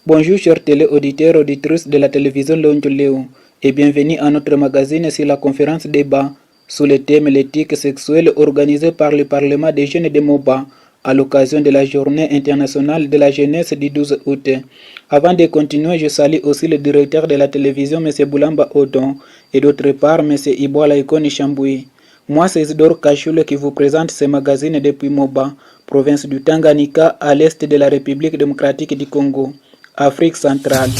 Bonjour chers téléauditeurs, auditrices de la télévision Léon et bienvenue à notre magazine sur la conférence débat sous le thème l'éthique sexuelle organisée par le Parlement des jeunes de Moba à l'occasion de la journée internationale de la jeunesse du 12 août. Avant de continuer, je salue aussi le directeur de la télévision, M. Boulamba Odon, et d'autre part, M. Iboala Ikoni Chamboui. Moi, c'est Isidore Kachoule qui vous présente ce magazine depuis Moba, province du Tanganyika, à l'est de la République démocratique du Congo, Afrique centrale.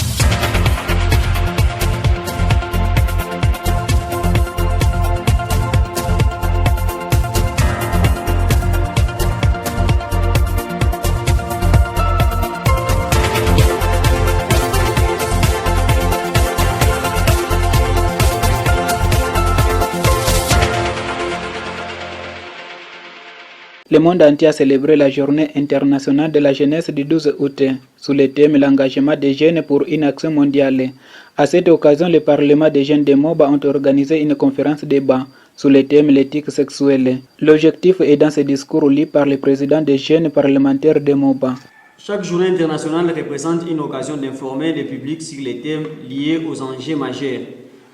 Le monde entier a célébré la journée internationale de la jeunesse du 12 août sous le thème l'engagement des jeunes pour une action mondiale. À cette occasion, le Parlement des jeunes de Moba ont organisé une conférence débat sous le thème l'éthique sexuelle. L'objectif est dans ce discours lu par le président des jeunes parlementaires de Moba. Chaque journée internationale représente une occasion d'informer le public sur les thèmes liés aux enjeux majeurs,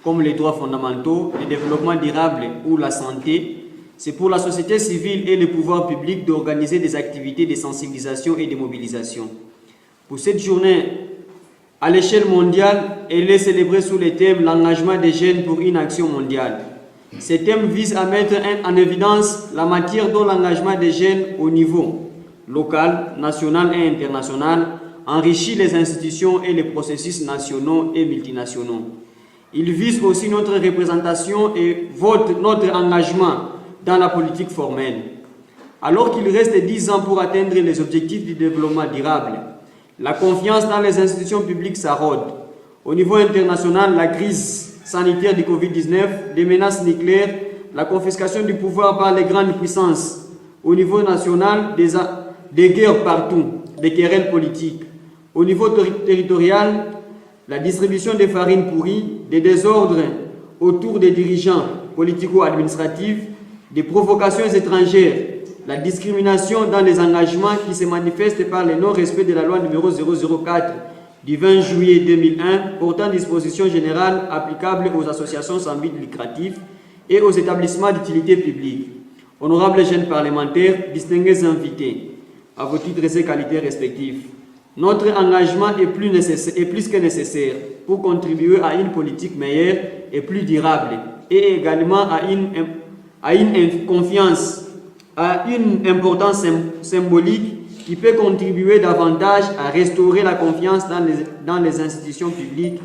comme les droits fondamentaux, le développement durable ou la santé. C'est pour la société civile et le pouvoir public d'organiser des activités de sensibilisation et de mobilisation. Pour cette journée, à l'échelle mondiale, elle est célébrée sous le thème l'engagement des jeunes pour une action mondiale. Ce thème vise à mettre en évidence la matière dont l'engagement des jeunes au niveau local, national et international enrichit les institutions et les processus nationaux et multinationaux. Il vise aussi notre représentation et notre engagement dans la politique formelle. Alors qu'il reste 10 ans pour atteindre les objectifs du développement durable, la confiance dans les institutions publiques s'arrode. Au niveau international, la crise sanitaire du Covid-19, des menaces nucléaires, la confiscation du pouvoir par les grandes puissances. Au niveau national, des guerres partout, des querelles politiques. Au niveau territorial, la distribution des farines pourries, des désordres autour des dirigeants politico-administratifs, des provocations étrangères, la discrimination dans les engagements qui se manifestent par le non-respect de la loi numéro 004 du 20 juillet 2001 portant dispositions générales applicables aux associations sans but lucratif et aux établissements d'utilité publique. Honorables jeunes parlementaires, distingués invités, à vos titres et qualités respectifs, notre engagement est plus que nécessaire pour contribuer à une politique meilleure et plus durable et également à une confiance, à une importance symbolique qui peut contribuer davantage à restaurer la confiance dans les institutions publiques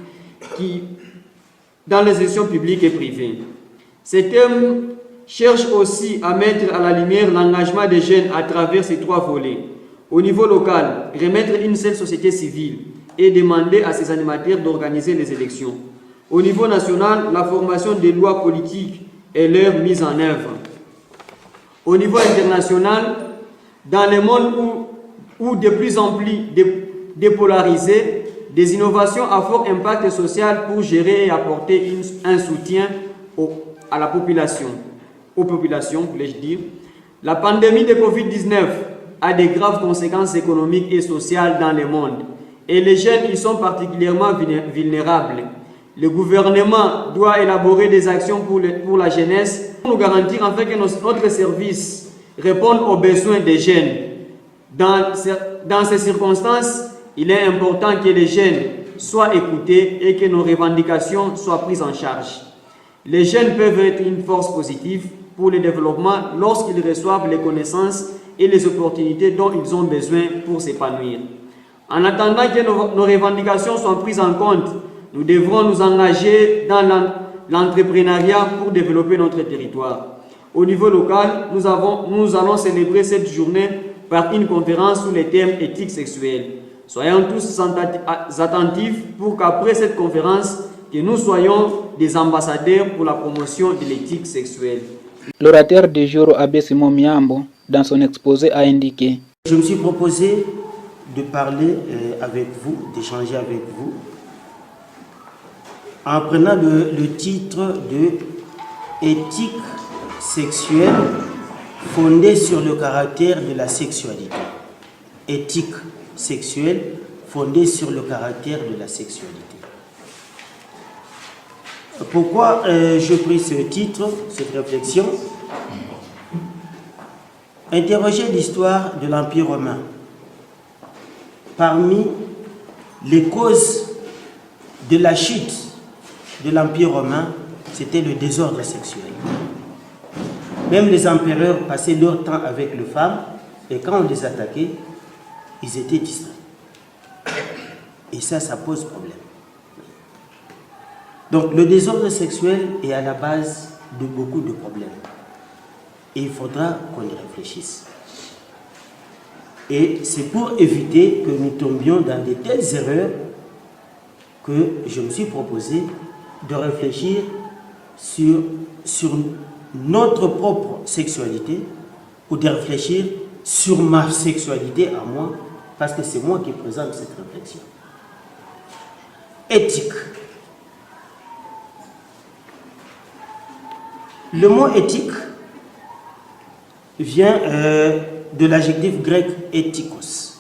et privées. Ce thème cherche aussi à mettre à la lumière l'engagement des jeunes à travers ces 3 volets. Au niveau local, remettre une seule société civile et demander à ses animateurs d'organiser les élections. Au niveau national, la formation des lois politiques et leur mise en œuvre. Au niveau international, dans le monde où de plus en plus dépolarisé, des innovations à fort impact social pour gérer et apporter un soutien à la population, aux populations, voulais-je dire. La pandémie de Covid-19 a de graves conséquences économiques et sociales dans le monde et les jeunes y sont particulièrement vulnérables. Le gouvernement doit élaborer des actions pour la jeunesse, pour nous garantir en fait que notre service réponde aux besoins des jeunes. Dans ces circonstances, il est important que les jeunes soient écoutés et que nos revendications soient prises en charge. Les jeunes peuvent être une force positive pour le développement lorsqu'ils reçoivent les connaissances et les opportunités dont ils ont besoin pour s'épanouir. En attendant que nos revendications soient prises en compte, nous devrons nous engager dans l'entrepreneuriat pour développer notre territoire. Au niveau local, nous allons célébrer cette journée par une conférence sur les thèmes éthiques sexuels. Soyons tous attentifs pour qu'après cette conférence, que nous soyons des ambassadeurs pour la promotion de l'éthique sexuelle. L'orateur du jour, Abbé Simon Miambo, dans son exposé a indiqué: Je me suis proposé de parler avec vous, d'échanger avec vous, en prenant le titre de éthique sexuelle fondée sur le caractère de la sexualité. Éthique sexuelle fondée sur le caractère de la sexualité. Pourquoi je pris ce titre, cette réflexion? Interroger l'histoire de l'Empire romain. Parmi les causes de la chute de l'Empire romain, c'était le désordre sexuel. Même les empereurs passaient leur temps avec les femmes et quand on les attaquait, ils étaient distraits. Et ça pose problème. Donc le désordre sexuel est à la base de beaucoup de problèmes. Et il faudra qu'on y réfléchisse. Et c'est pour éviter que nous tombions dans de telles erreurs que je me suis proposé de réfléchir sur notre propre sexualité ou de réfléchir sur ma sexualité à moi, parce que c'est moi qui présente cette réflexion. Éthique. Le mot éthique vient de l'adjectif grec éthikos,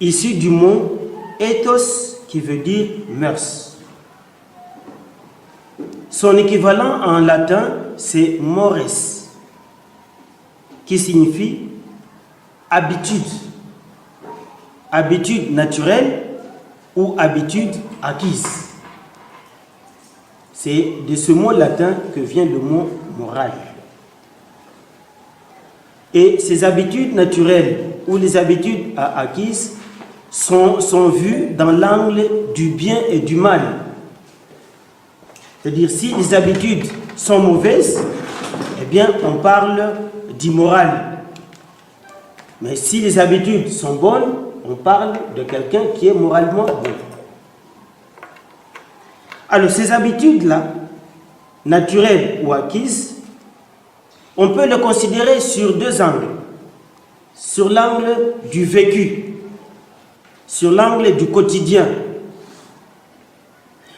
issu du mot ethos qui veut dire mœurs. Son équivalent en latin, c'est mores, qui signifie habitude, habitude naturelle ou habitude acquise. C'est de ce mot latin que vient le mot moral. Et ces habitudes naturelles ou les habitudes acquises sont vues dans l'angle du bien et du mal. C'est-à-dire, si les habitudes sont mauvaises, eh bien, on parle d'immoral. Mais si les habitudes sont bonnes, on parle de quelqu'un qui est moralement bon. Alors, ces habitudes-là, naturelles ou acquises, on peut les considérer sur deux angles. Sur l'angle du vécu, sur l'angle du quotidien.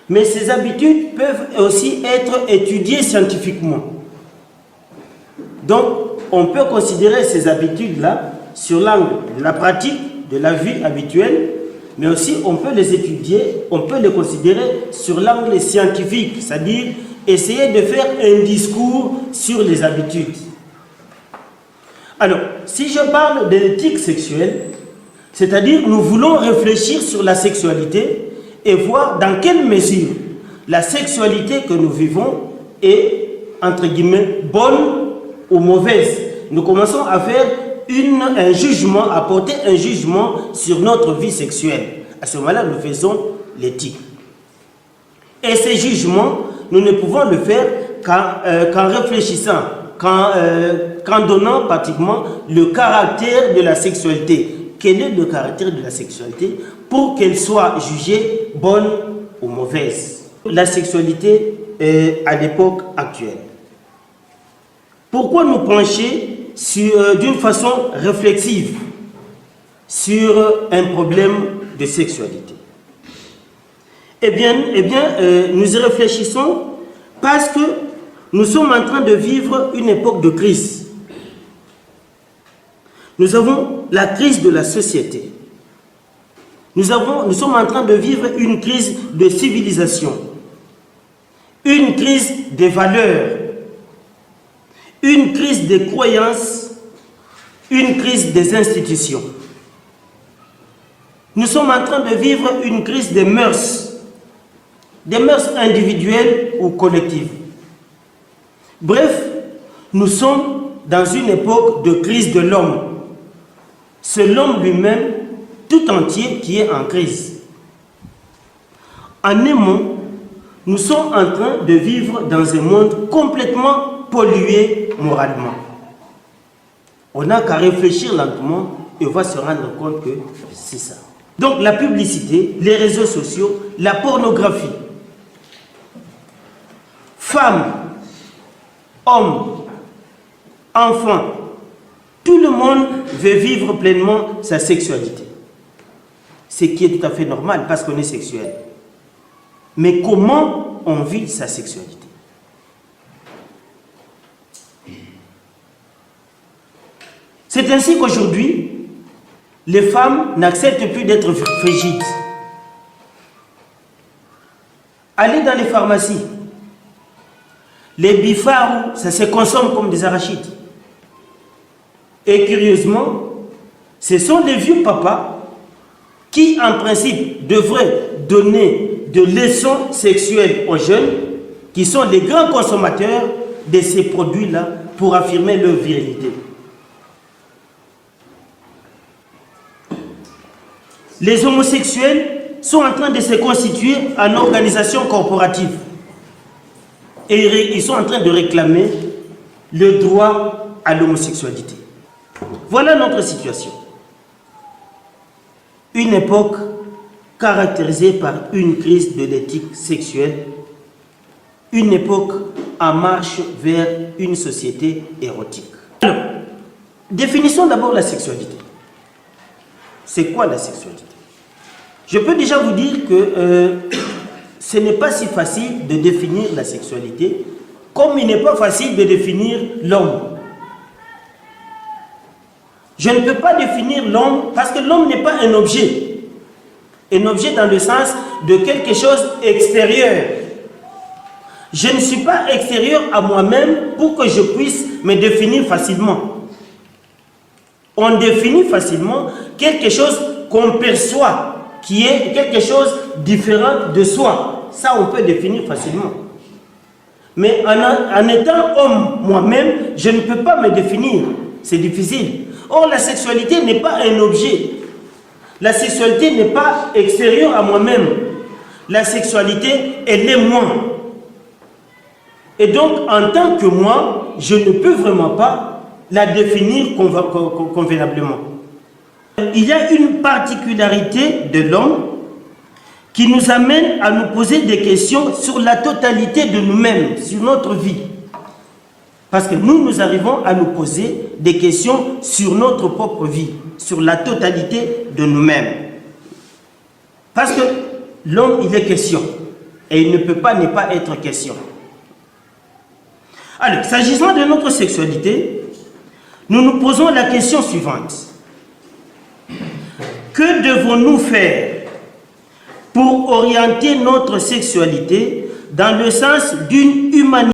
Mais ces habitudes peuvent aussi être étudiées scientifiquement. Donc, on peut considérer ces habitudes-là sur l'angle de la pratique, de la vie habituelle, mais aussi on peut les étudier, on peut les considérer sur l'angle scientifique, c'est-à-dire essayer de faire un discours sur les habitudes. Alors, si je parle de l'éthique sexuelle, c'est-à-dire nous voulons réfléchir sur la sexualité et voir dans quelle mesure la sexualité que nous vivons est, entre guillemets, bonne ou mauvaise. Nous commençons à faire un jugement, à porter un jugement sur notre vie sexuelle. À ce moment-là, nous faisons l'éthique. Et ces jugements, nous ne pouvons le faire qu'en réfléchissant, qu'en donnant pratiquement le caractère de la sexualité. Quel est le caractère de la sexualité pour qu'elle soit jugée bonne ou mauvaise? La sexualité à l'époque actuelle. Pourquoi nous pencher d'une façon réflexive sur un problème de sexualité? Eh bien, nous y réfléchissons parce que nous sommes en train de vivre une époque de crise. Nous avons la crise de la société. Nous sommes en train de vivre une crise de civilisation, une crise des valeurs, une crise des croyances, une crise des institutions. Nous sommes en train de vivre une crise des mœurs individuelles ou collectives. Bref, nous sommes dans une époque de crise de l'homme. C'est l'homme lui-même tout entier qui est en crise. En un mot, nous sommes en train de vivre dans un monde complètement pollué moralement. On n'a qu'à réfléchir lentement et on va se rendre compte que c'est ça. Donc la publicité, les réseaux sociaux, la pornographie, femmes, hommes, enfants, tout le monde veut vivre pleinement sa sexualité. Ce qui est tout à fait normal parce qu'on est sexuel. Mais comment on vit sa sexualité? C'est ainsi qu'aujourd'hui, les femmes n'acceptent plus d'être frigides. Allez dans les pharmacies. Les bifarous, ça se consomme comme des arachides. Et curieusement, ce sont les vieux papas qui, en principe, devraient donner de leçons sexuelles aux jeunes, qui sont les grands consommateurs de ces produits-là pour affirmer leur virilité. Les homosexuels sont en train de se constituer en organisation corporative. Et ils sont en train de réclamer le droit à l'homosexualité. Voilà notre situation. Une époque caractérisée par une crise de l'éthique sexuelle. Une époque en marche vers une société érotique. Alors, définissons d'abord la sexualité. C'est quoi la sexualité? Je peux déjà vous dire que ce n'est pas si facile de définir la sexualité, comme il n'est pas facile de définir l'homme. Je ne peux pas définir l'homme parce que l'homme n'est pas un objet. Un objet dans le sens de quelque chose extérieur. Je ne suis pas extérieur à moi-même pour que je puisse me définir facilement. On définit facilement quelque chose qu'on perçoit, qui est quelque chose de différent de soi. Ça, on peut définir facilement. Mais en étant homme moi-même, je ne peux pas me définir. C'est difficile. Or, la sexualité n'est pas un objet. La sexualité n'est pas extérieure à moi-même. La sexualité, elle est moi. Et donc, en tant que moi, je ne peux vraiment pas la définir convenablement. Il y a une particularité de l'homme qui nous amène à nous poser des questions sur la totalité de nous-mêmes, sur notre vie. Parce que nous arrivons à nous poser des questions sur notre propre vie, sur la totalité de nous-mêmes. Parce que l'homme, il est question. Et il ne peut pas ne pas être question. Alors, s'agissant de notre sexualité, nous nous posons la question suivante. Que devons-nous faire pour orienter notre sexualité dans le sens d'une humanité